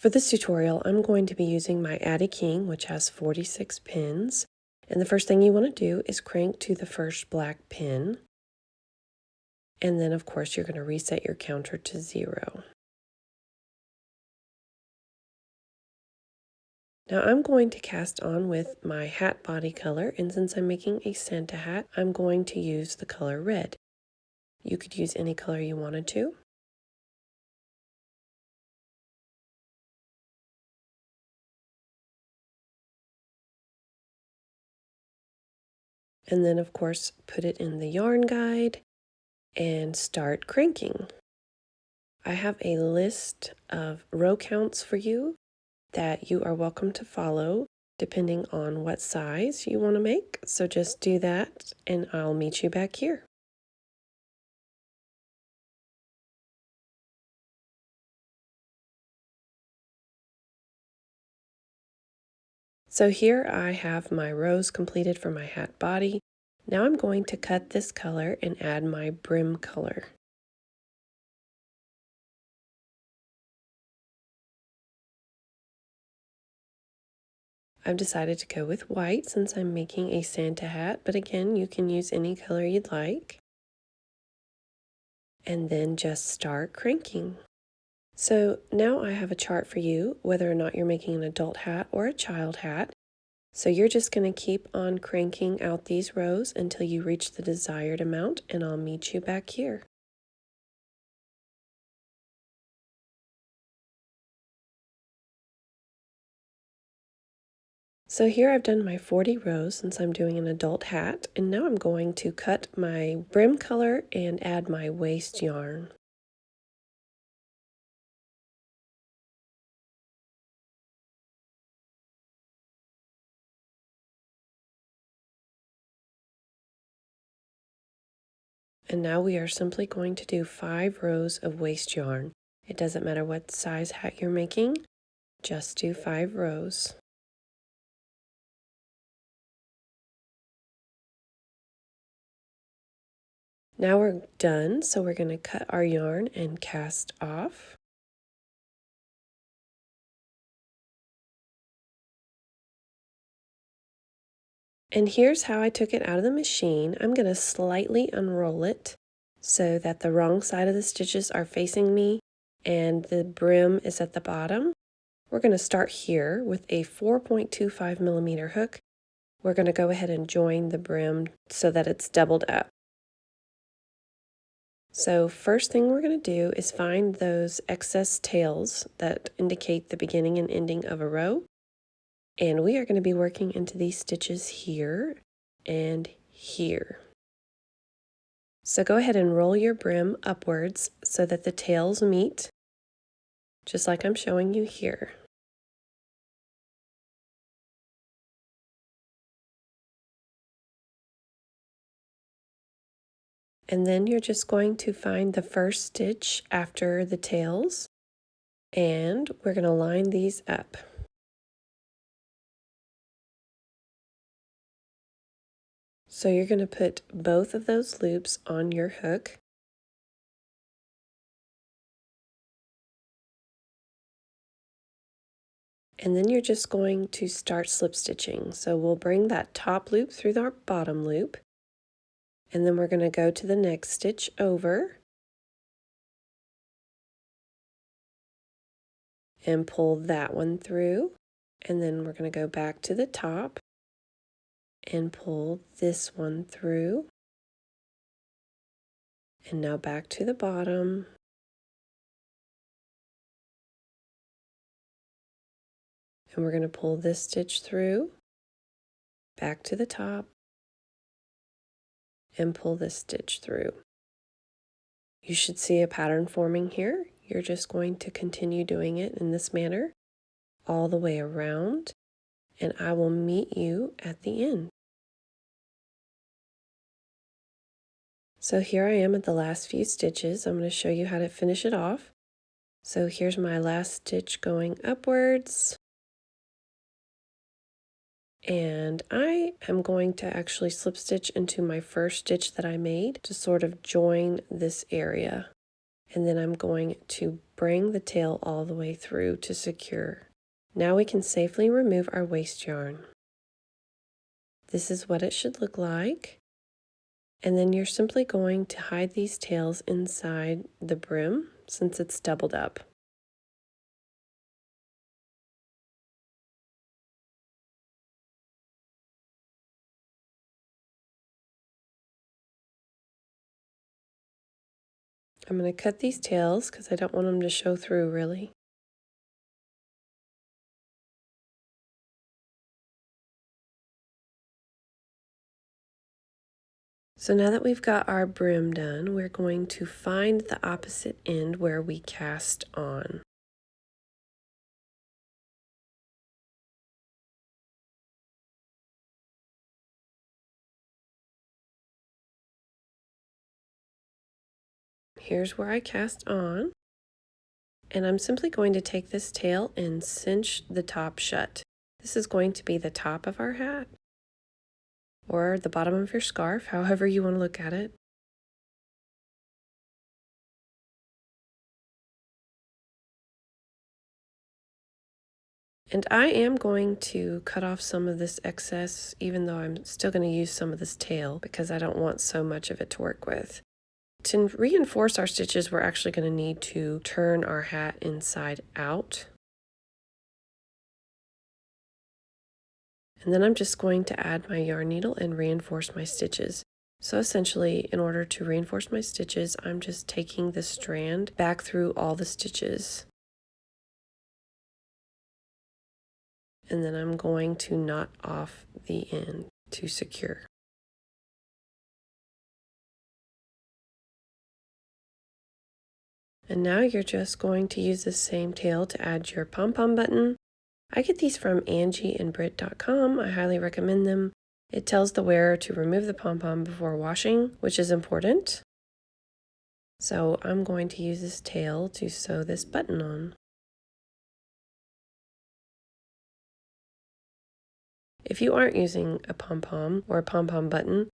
For this tutorial, I'm going to be using my Addi King, which has 46 pins. And the first thing you want to do is crank to the first black pin. And then, of course, you're going to reset your counter to 0. Now I'm going to cast on with my hat body color, and since I'm making a Santa hat, I'm going to use the color red. You could use any color you wanted to. And then, of course, put it in the yarn guide and start cranking. I have a list of row counts for you that you are welcome to follow depending on what size you want to make. So just do that and I'll meet you back here. So here I have my rows completed for my hat body. Now I'm going to cut this color and add my brim color. I've decided to go with white since I'm making a Santa hat, but again, you can use any color you'd like. And then just start cranking. So now I have a chart for you, whether or not you're making an adult hat or a child hat. So you're just going to keep on cranking out these rows until you reach the desired amount, and I'll meet you back here. So here I've done my 40 rows since I'm doing an adult hat, and now I'm going to cut my brim color and add my waste yarn. And now we are simply going to do 5 rows of waste yarn. It doesn't matter what size hat you're making, just do 5 rows. Now we're done, so we're going to cut our yarn and cast off. And here's how I took it out of the machine. I'm going to slightly unroll it so that the wrong side of the stitches are facing me and the brim is at the bottom. We're going to start here with a 4.25 millimeter hook. We're going to go ahead and join the brim so that it's doubled up. So first thing we're going to do is find those excess tails that indicate the beginning and ending of a row. And we are going to be working into these stitches here and here. So go ahead and roll your brim upwards so that the tails meet, just like I'm showing you here. And then you're just going to find the first stitch after the tails, and we're going to line these up. So you're going to put both of those loops on your hook. And then you're just going to start slip stitching. So we'll bring that top loop through our bottom loop, and then we're going to go to the next stitch over and pull that one through, and then we're going to go back to the top and pull this one through, and now back to the bottom, and we're going to pull this stitch through, back to the top, and pull this stitch through. You should see a pattern forming here. You're just going to continue doing it in this manner all the way around, and I will meet you at the end. So here I am at the last few stitches. I'm going to show you how to finish it off. So here's my last stitch going upwards. And I am going to actually slip stitch into my first stitch that I made to sort of join this area. And then I'm going to bring the tail all the way through to secure. Now we can safely remove our waste yarn. This is what it should look like. And then you're simply going to hide these tails inside the brim since it's doubled up. I'm going to cut these tails because I don't want them to show through really. So now that we've got our brim done, we're going to find the opposite end where we cast on. Here's where I cast on, and I'm simply going to take this tail and cinch the top shut. This is going to be the top of our hat, or the bottom of your scarf, however you want to look at it. And I am going to cut off some of this excess, even though I'm still going to use some of this tail because I don't want so much of it to work with. To reinforce our stitches, we're actually going to need to turn our hat inside out. And then I'm just going to add my yarn needle and reinforce my stitches. So essentially, in order to reinforce my stitches, I'm just taking the strand back through all the stitches. And then I'm going to knot off the end to secure. And now you're just going to use the same tail to add your pom-pom button. I get these from angieandbrit.com. I highly recommend them. It tells the wearer to remove the pom-pom before washing, which is important. So I'm going to use this tail to sew this button on. If you aren't using a pom-pom or a pom-pom button,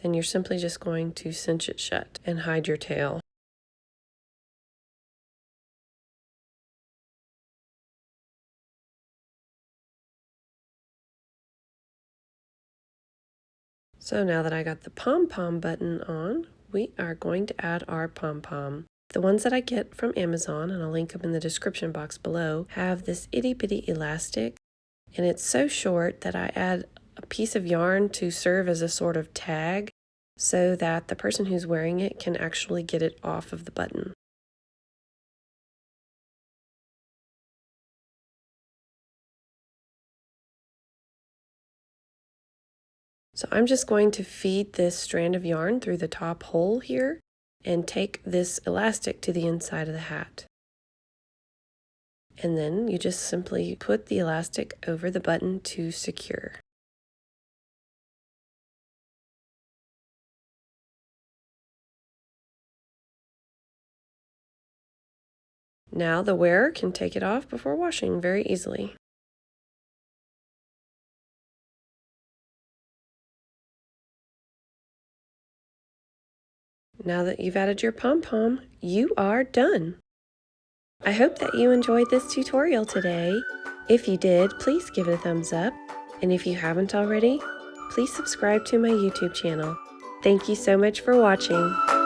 then you're simply just going to cinch it shut and hide your tail. So now that I got the pom-pom button on, we are going to add our pom-pom. The ones that I get from Amazon, and I'll link them in the description box below, have this itty bitty elastic, and it's so short that I add a piece of yarn to serve as a sort of tag so that the person who's wearing it can actually get it off of the button. So I'm just going to feed this strand of yarn through the top hole here and take this elastic to the inside of the hat. And then you just simply put the elastic over the button to secure. Now the wearer can take it off before washing very easily. Now that you've added your pom-pom, you are done. I hope that you enjoyed this tutorial today. If you did, please give it a thumbs up. And if you haven't already, please subscribe to my YouTube channel. Thank you so much for watching.